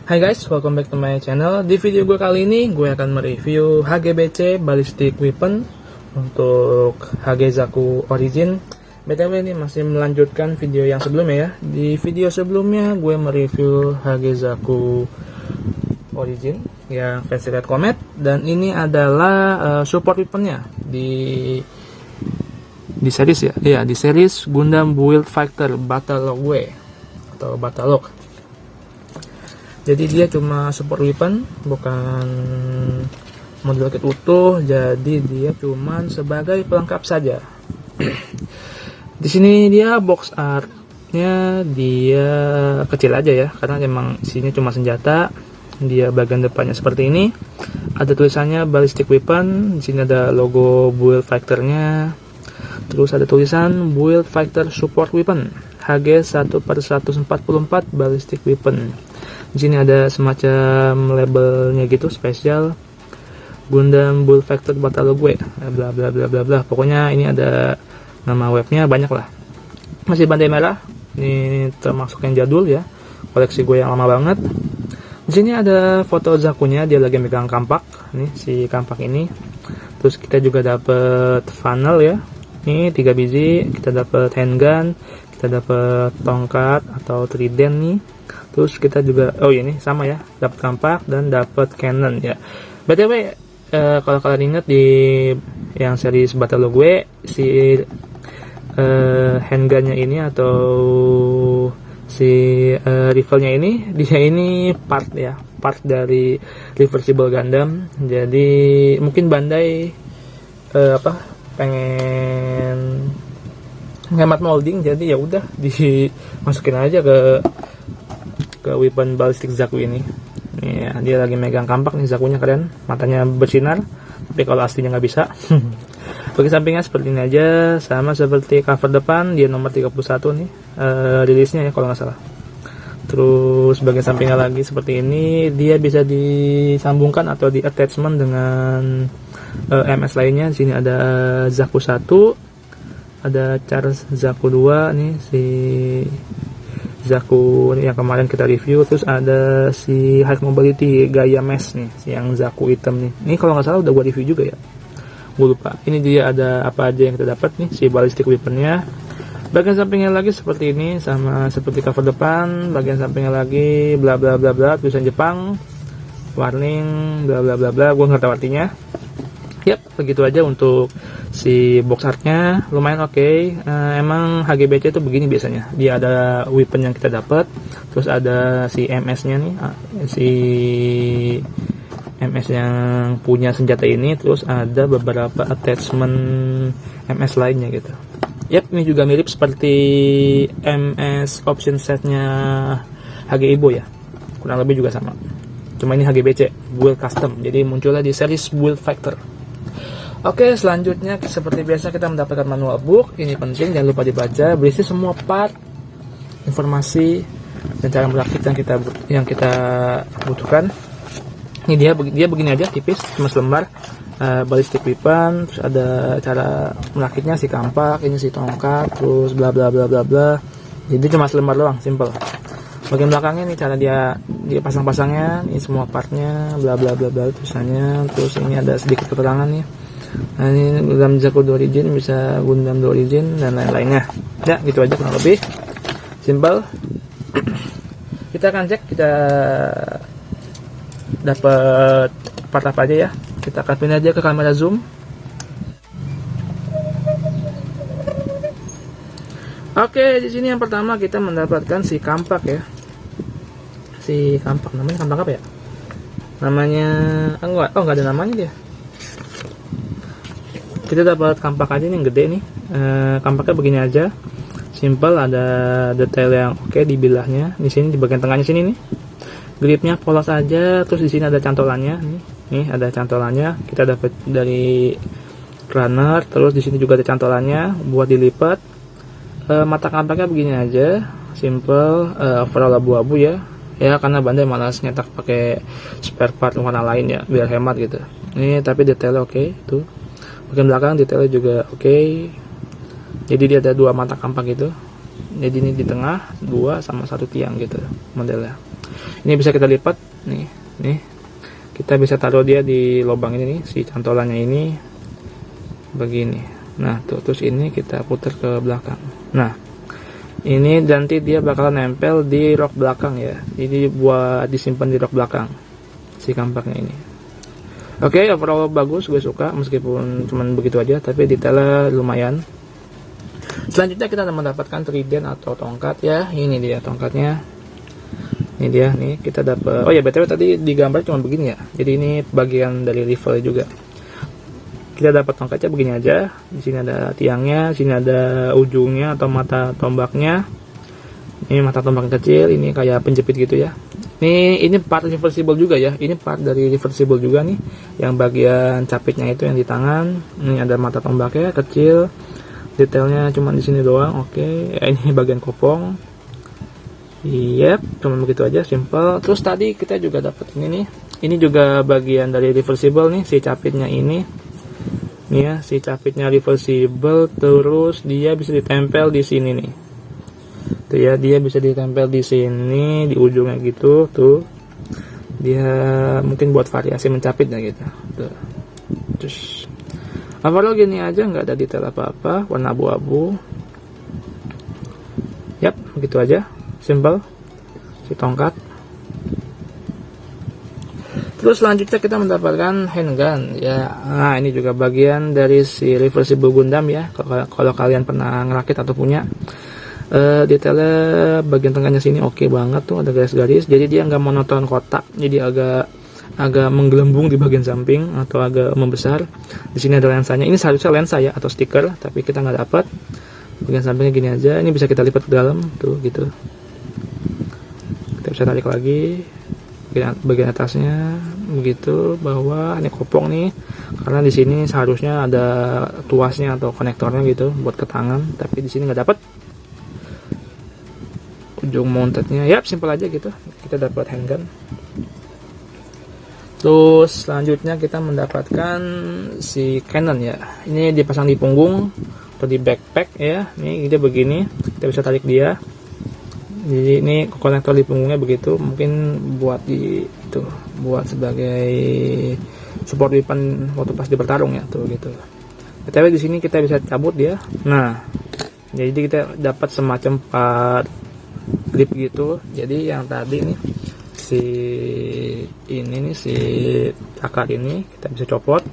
Hai guys, welcome back to my channel. Di video gue kali ini, gue akan mereview HGBC Ballistic Weapon untuk HG Zaku Origin. BTW ini masih melanjutkan video yang sebelumnya ya. Di video sebelumnya, gue mereview HG Zaku Origin yang versi Red Comet. Dan ini adalah support weaponnya di series ya. Iya, di series Gundam Build Fighter Battlelog W atau Battlelog. Jadi dia cuma support weapon, bukan model kit utuh. Jadi dia cuma sebagai pelengkap saja. Di sini dia box artnya dia kecil aja ya, karena emang isinya cuma senjata. Dia bagian depannya seperti ini. Ada tulisannya ballistic weapon. Di sini ada logo build fighternya. Terus ada tulisan build fighter support weapon HG 1/144 ballistic weapon. Di sini ada semacam labelnya gitu spesial Gundam Build Fighter Battlelog W bla bla bla bla bla. Pokoknya ini ada nama webnya banyak lah. Masih bandai merah. Ini termasuk yang jadul ya. Koleksi gue yang lama banget. Di sini ada foto Zakunya, dia lagi megang kampak. Nih si kampak ini. Terus kita juga dapat funnel ya. Ini 3 biji. Kita dapat handgun, kita dapat tongkat atau trident nih. Terus kita juga, oh ini sama ya, dapat kampak dan dapat cannon ya. BTW, kalau kalian ingat di yang series Battlelog W, si handgunnya ini atau si rifle-nya ini, dia ini part ya, part dari Reversible Gundam. Jadi mungkin Bandai pengen hemat molding, jadi ya udah dimasukin aja ke weapon ballistic Zaku ini. Ya, dia lagi megang kampak nih, Zakunya keren, matanya bersinar. Tapi kalau aslinya nggak bisa. Bagi sampingnya seperti ini aja, sama seperti cover depan, dia nomor 31 nih rilisnya ya kalau nggak salah. Terus bagian sampingnya lagi seperti ini, dia bisa disambungkan atau di attachment dengan MS lainnya. Di sini ada Zaku 1, ada Charge Zaku 2 nih, si Zaku yang kemarin kita review. Terus ada si High Mobility Gaia Mesh nih, si yang Zaku hitam nih. Ini kalau nggak salah udah gua review juga ya, gue lupa. Ini dia ada apa aja yang kita dapat nih, si ballistic weaponnya. Bagian sampingnya lagi seperti ini, sama seperti cover depan. Bagian sampingnya lagi bla bla bla bla, tulisan Jepang, warning bla bla bla bla, gue nggak tahu artinya. Yap, begitu aja untuk si box artnya, lumayan oke. Emang HGBC itu begini biasanya. Dia ada weapon yang kita dapat, terus ada si MS-nya nih, si MS yang punya senjata ini, terus ada beberapa attachment MS lainnya gitu. Yap, ini juga mirip seperti MS option setnya HG Ibo ya, kurang lebih juga sama. Cuma ini HGBC build custom, jadi munculnya di series Build Fighter. Oke, selanjutnya seperti biasa kita mendapatkan manual book. Ini penting, jangan lupa dibaca. Berisi semua part, informasi, dan cara merakit yang kita butuhkan. Ini dia begini aja, tipis, cuma selembar. Ballistic weapon, terus ada cara merakitnya, si kampak, ini si tongkat, terus bla bla bla bla bla. Jadi cuma selembar doang, simple. Bagian belakangnya nih cara dia pasang-pasangnya, ini semua partnya, bla bla bla bla tulisannya. Terus ini ada sedikit keterangan nih. Nah, ini Gundam Zaku Origin, bisa Gundam Origin dan lain-lainnya. Ya, gitu aja kurang lebih. Simple. Kita akan cek kita dapat part apa aja ya. Kita akan pindah aja ke kamera zoom. Oke, di sini yang pertama kita mendapatkan si kampak ya. Si kampak, namanya kampak apa ya? Namanya enggak ada namanya dia. Kita dapat kampak aja nih yang gede nih. Kampaknya begini aja. Simple, ada detail yang oke di bilahnya. Di sini di bagian tengahnya sini nih. Gripnya polos aja, terus di sini ada cantolannya nih. Nih ada cantolannya. Kita dapat dari runner, terus di sini juga ada cantolannya buat dilipat. Mata kampaknya begini aja, simple, overall abu-abu ya. Ya karena Bandai malas nyetak pakai spare part warna lain ya, biar hemat gitu. Ini tapi detailnya oke, tuh. Bagian belakang detailnya juga oke. Jadi dia ada dua mata kampak gitu. Jadi ini di tengah, dua sama satu tiang gitu modelnya. Ini bisa kita lipat nih kita bisa taruh dia di lubang ini nih, si cantolannya ini begini. Nah tuh, terus ini kita putar ke belakang. Nah ini nanti dia bakal nempel di rok belakang ya, jadi buat disimpan di rok belakang si kampaknya ini. Oke, overall bagus, gue suka meskipun cuman begitu aja, tapi detailnya lumayan. Selanjutnya kita mendapatkan trident atau tongkat ya. Ini dia tongkatnya. Ini dia nih, kita dapat. Oh ya, BTW tadi digambar cuma begini ya. Jadi ini bagian dari rifle juga. Kita dapat tongkatnya begini aja. Di sini ada tiangnya, sini ada ujungnya atau mata tombaknya. Ini mata tombak kecil, ini kayak penjepit gitu ya. Ini part reversible juga ya. Ini part dari reversible juga nih. Yang bagian capitnya itu yang di tangan. Ini ada mata tombaknya kecil. Detailnya cuma di sini doang. Oke, ini bagian kopong. Yep, cuma begitu aja, simple. Terus tadi kita juga dapat ini nih. Ini juga bagian dari reversible nih, si capitnya ini. Nih ya, si capitnya reversible, terus dia bisa ditempel di sini nih. Tuh ya, dia bisa ditempel di sini, di ujungnya gitu, tuh. Dia mungkin buat variasi mencapit ya gitu. Tuh. Terus overall gini aja, nggak ada detail apa-apa, warna abu-abu. Yap, begitu aja. Simple si tongkat. Terus selanjutnya kita mendapatkan handgun ya. Nah ini juga bagian dari si reversible Gundam ya. Kalau kalian pernah ngerakit atau punya, detailnya bagian tengahnya sini oke banget tuh, ada garis-garis. Jadi dia nggak monoton kotak, jadi agak menggelembung di bagian samping atau agak membesar. Di sini ada lensanya. Ini seharusnya lensa ya atau stiker, tapi kita nggak dapat. Bagian sampingnya gini aja. Ini bisa kita lipat ke dalam tuh gitu. Kita bisa tarik lagi bagian atasnya begitu, bawah ini kopong nih, karena di sini seharusnya ada tuasnya atau konektornya gitu buat ke tangan, tapi di sini nggak dapat. Ujung mountednya ya simple aja gitu. Kita dapat handgun. Terus selanjutnya kita mendapatkan si cannon ya. Ini dipasang di punggung atau di backpack ya. Ini dia begini, kita bisa tarik dia. Jadi ini konektor di punggungnya begitu, mungkin buat buat sebagai support weapon waktu pas di bertarung ya tuh gitu. Tapi di sini kita bisa cabut dia. Nah, jadi kita dapat semacam part grip gitu. Jadi yang tadi nih si akar ini kita bisa copot,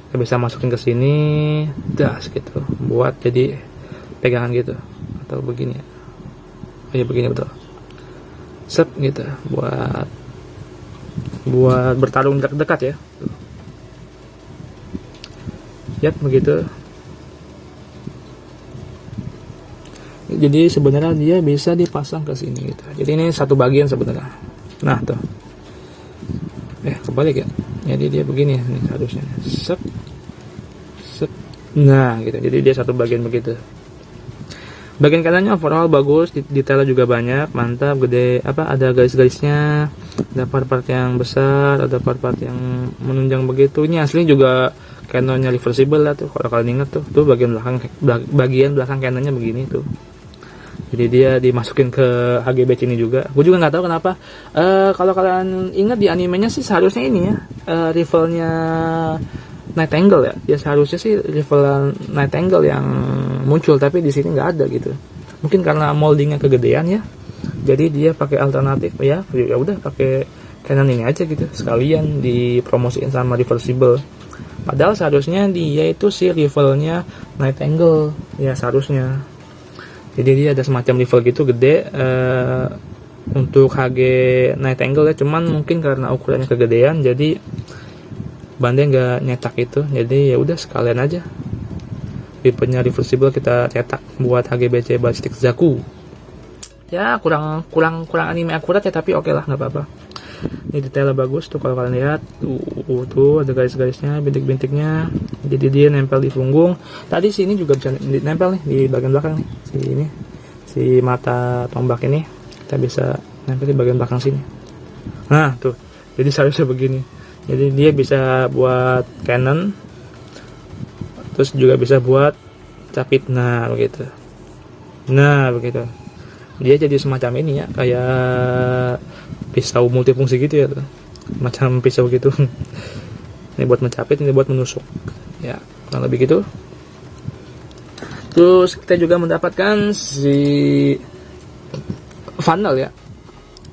kita bisa masukin ke sini, das gitu, buat jadi pegangan gitu atau begini ya. Ya begini betul, set gitu, buat bertarung dekat ya. Yap begitu. Jadi sebenarnya dia bisa dipasang ke sini gitu. Jadi ini satu bagian sebenarnya. Nah tuh, kebalik ya. Jadi dia begini nih harusnya, set. Nah gitu. Jadi dia satu bagian begitu. Bagian kanannya overall bagus, detailnya juga banyak, mantap, gede, ada garis-garisnya, ada part-part yang besar, ada part-part yang menunjang begitu. Ini asli juga canonnya reversible lah tuh, kalau kalian ingat tuh bagian belakang canonnya begini tuh. Jadi dia dimasukin ke HGBC ini juga. Gue juga nggak tahu kenapa. Kalau kalian ingat di animenya sih seharusnya ini ya, rifle-nya Nightingale ya seharusnya sih rifle Nightingale yang muncul, tapi di sini nggak ada gitu. Mungkin karena moldingnya kegedean ya, jadi dia pakai alternatif ya udah pakai Canon ini aja gitu, sekalian dipromosiin sama reversible. Padahal seharusnya dia itu si rifle-nya Nightingale ya seharusnya. Jadi dia ada semacam rifle gitu gede untuk HG Nightingale ya, cuman mungkin karena ukurannya kegedean jadi bandnya nggak nyetak itu, jadi ya udah sekalian aja tipenya reversible kita cetak buat HGBC Ballistic Zaku. Ya kurang anime akurat ya, tapi oke lah, nggak apa-apa. Ini detailnya bagus tuh kalau kalian lihat tuh ada garis-garisnya, bintik-bintiknya, jadi dia nempel di punggung. Tadi sini juga bisa nempel nih di bagian belakang nih, si mata tombak ini kita bisa nempel di bagian belakang sini. Nah tuh, jadi seharusnya begini. Jadi dia bisa buat cannon, terus juga bisa buat capit. Nah begitu. dia jadi semacam ini ya, kayak pisau multifungsi gitu ya tuh. Macam pisau gitu. Ini buat mencapit, ini buat menusuk ya, kurang lebih gitu. Terus kita juga mendapatkan si funnel ya.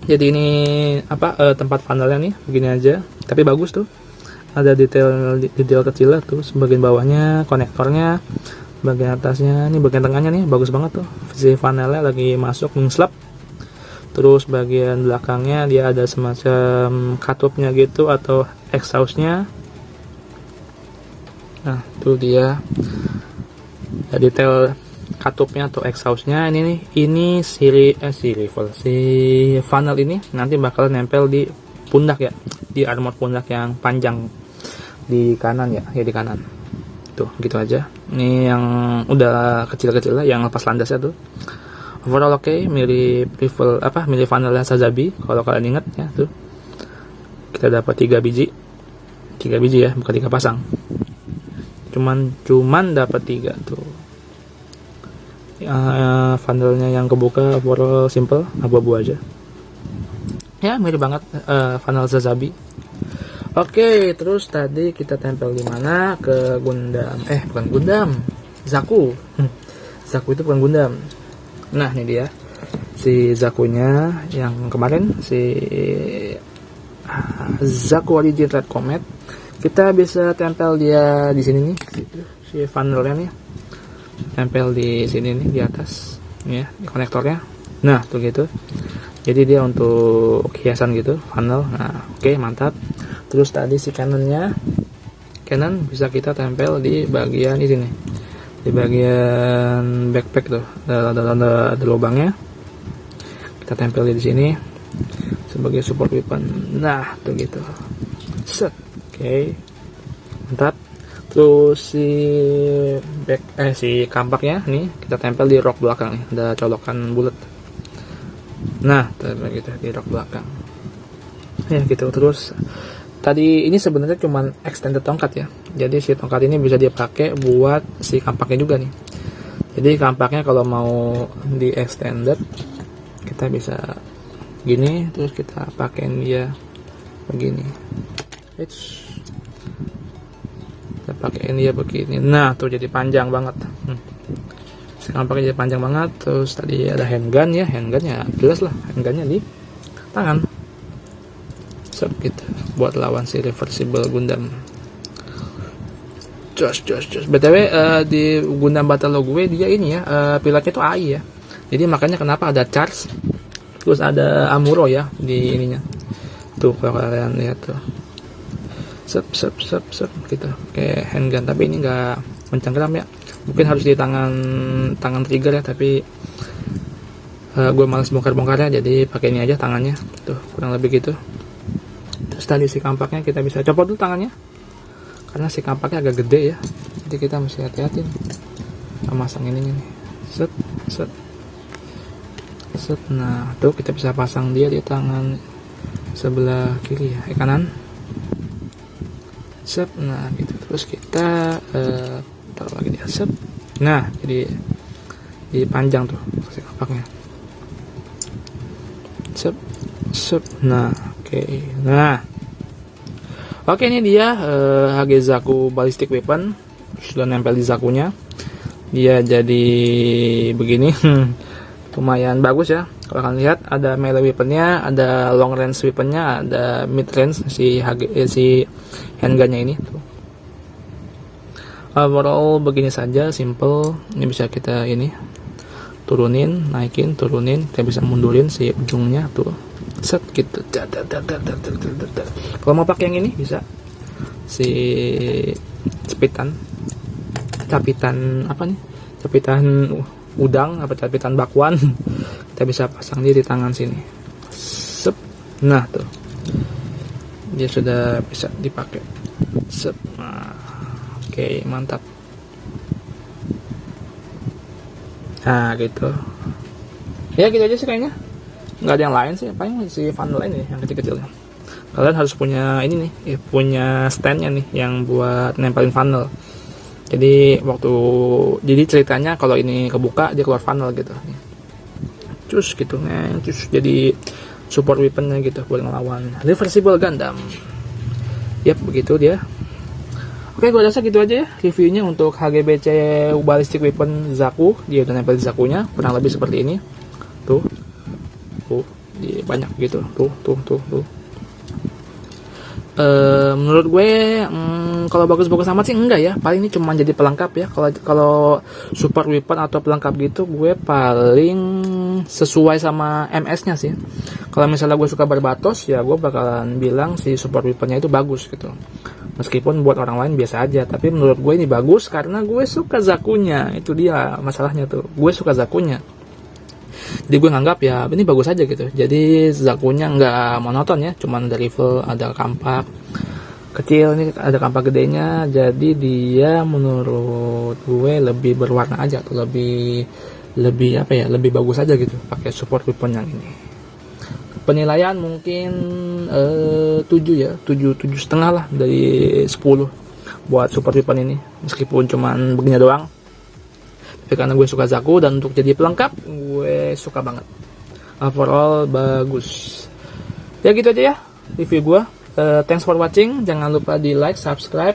Jadi ini tempat funnelnya nih, begini aja, tapi bagus tuh. Ada detail kecil lah tuh, sebagian bawahnya konektornya, bagian atasnya, ini bagian tengahnya nih bagus banget tuh. Si funnelnya lagi masuk ngeslap. Terus bagian belakangnya dia ada semacam katupnya gitu atau exhaustnya. Nah, tuh dia ya, detail katupnya atau exhaustnya. Ini si funnel ini nanti bakal nempel di pundak ya, di armor pundak yang panjang di kanan ya, di kanan. Tuh, gitu aja. Ini yang udah kecil-kecil lah, yang lepas landasnya tuh. Overall oke, mirip funnel Sazabi kalau kalian ingat ya tuh. Kita dapat 3 biji ya, bukan 3 pasang. Cuman dapat 3 tuh. Funnelnya yang kebuka overall simple, abu-abu aja. Ya, mirip banget funnel Sazabi. Oke, terus tadi kita tempel di mana? Ke Gundam. Bukan Gundam. Zaku. Zaku itu bukan Gundam. Nah, ini dia. Si Zakunya yang kemarin, si Zaku Origin Red Comet. Kita bisa tempel dia di sini nih. Si funnelnya nih. Tempel di sini nih, di atas. Nih ya, di konektornya. Nah, tuh gitu. Jadi dia untuk hiasan gitu, funnel. Nah, oke, mantap. Terus tadi si Canon bisa kita tempel di bagian ini nih, di bagian backpack tuh, ada lubangnya. Kita tempel di sini sebagai support weapon. Nah, tuh gitu. Set, oke, mantap. Terus si kampaknya nih kita tempel di rok belakang nih, ada colokan bulat. Nah, gitu di rok belakang. Ya gitu. Terus tadi ini sebenarnya cuman extended tongkat ya. Jadi si tongkat ini bisa dipakai buat si kampaknya juga nih. Jadi kampaknya kalau mau di extended kita bisa gini, terus kita pakein dia begini. Kita pakein dia begini. Nah, tuh jadi panjang banget. Kampaknya jadi panjang banget. Terus tadi ada handgun ya, jelas lah handgunnya di tangan. Gitu buat lawan si reversible Gundam. Jos. BTW di Gundam Battle gue dia ini ya, pilotnya tuh AI ya. Jadi makanya kenapa ada charge, terus ada Amuro ya di ininya. Tuh kalau kalian lihat tuh. Sep gitu. Kayak handgun, tapi ini enggak mencengkeram ya. Mungkin harus di tangan trigger ya, tapi gue malas bongkar-bongkarnya, jadi pakai ini aja tangannya. Tuh, kurang lebih gitu. Terus tadi si kampaknya kita bisa copot dulu tangannya, karena si kampaknya agak gede ya, jadi kita mesti hati-hati masang ininya nih. Set. Nah, tuh kita bisa pasang dia di tangan sebelah kiri ya, kanan. Set. Nah, gitu. Terus kita taruh lagi dia. Set. Nah, jadi panjang tuh si kampaknya. Set. Nah, oke. Nah, oke, ini dia HG Zaku Ballistic Weapon. Sudah nempel di Zakunya. Dia jadi begini. Lumayan bagus ya. Kalau kalian lihat, ada melee weaponnya, ada long range weaponnya, ada mid range si handgunnya ini tuh. Overall begini saja, simple. Ini bisa kita turunin, naikin, turunin. Kita bisa mundurin si ujungnya tuh. Set gitu. Kalau mau pakai yang ini bisa si capitan udang apa capitan bakwan. Kita bisa pasang dia di tangan sini. Sep. Nah, tuh. Dia sudah bisa dipakai. Sep. Nah, oke, mantap. Nah, gitu. Ya, gitu aja sih kayaknya. Nggak ada yang lain sih, paling si funnel ini yang kecil-kecil. Kalian harus punya ini nih, punya standnya nih yang buat nempelin funnel. Jadi ceritanya kalau ini kebuka dia keluar funnel gitu. cus gitu, cus jadi support weaponnya gitu buat ngelawan reversible Gundam. Yap, begitu dia. Oke, gue rasa gitu aja ya reviewnya untuk HGBC Ballistic Weapon Zaku. Dia udah nempel Zakunya, kurang lebih seperti ini. Tuh, dia banyak gitu. Tuh. Menurut gue kalau bagus-bagus amat sih enggak ya, paling ini cuma jadi pelengkap ya. Kalau support weapon atau pelengkap gitu gue paling sesuai sama MS-nya sih. Kalau misalnya gue suka Barbatos ya gue bakalan bilang si support weaponnya itu bagus gitu, meskipun buat orang lain biasa aja. Tapi menurut gue ini bagus karena gue suka Zakunya. Itu dia masalahnya tuh, gue suka Zakunya. Jadi gue nganggap ya ini bagus aja gitu. Jadi Zakunya nggak monoton ya, cuman ada rifle, ada kampak kecil, ini ada kampak gedenya. Jadi dia menurut gue lebih berwarna aja tuh, lebih apa ya, lebih bagus aja gitu pakai support weapon yang ini. Penilaian mungkin 7 ya, 7,5 lah dari 10 buat support weapon ini, meskipun cuman begini doang. Tapi karena gue suka Zaku dan untuk jadi pelengkap gue suka banget. Overall bagus. Ya gitu aja ya review gue. Thanks for watching. Jangan lupa di like, subscribe,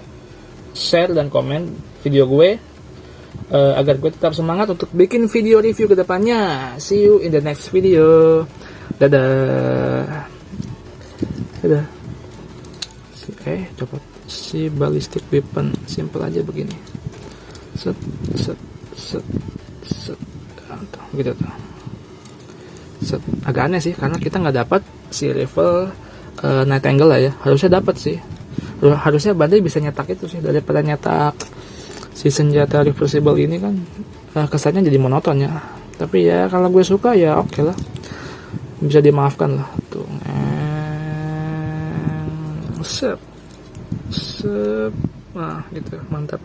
share, dan komen video gue agar gue tetap semangat untuk bikin video review ke depannya. See you in the next video. Dadah. Oke, coba si ballistic weapon simple aja begini. Set. Gitu tuh. Set. Agak aneh sih karena kita nggak dapat si rifle night angle lah ya. Harusnya dapat sih. Harusnya Bandai bisa nyetak itu sih daripada nyetak si senjata reversible ini kan. Kesannya jadi monoton ya. Tapi ya kalau gue suka ya oke lah. Bisa dimaafkan lah tuh. Sep. Nah, gitu. Mantap.